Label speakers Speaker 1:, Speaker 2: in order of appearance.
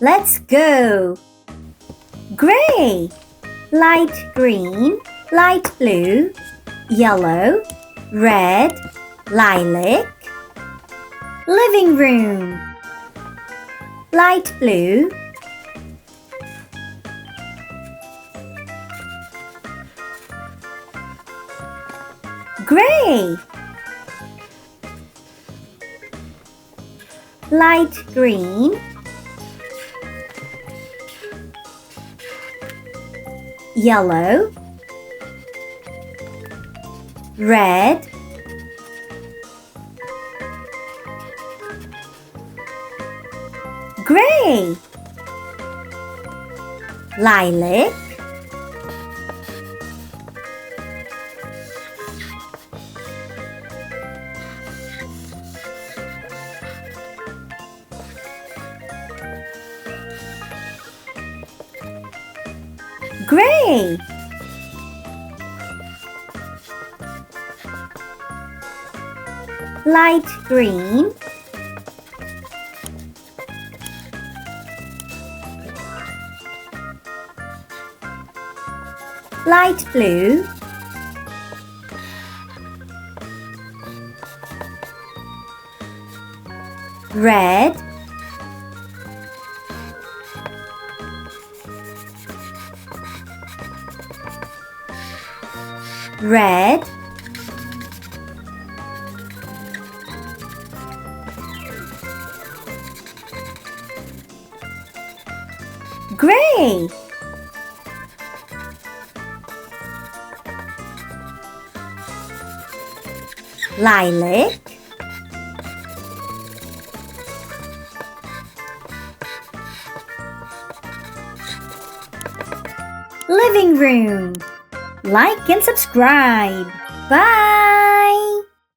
Speaker 1: Let's go. Gray, light green, light blue, yellow, red, lilac. Living room, light blue, gray, light green, yellow, red, gray, lilac, gray, light green, light blue, red, red, gray, lilac, living room. Like and subscribe. Bye!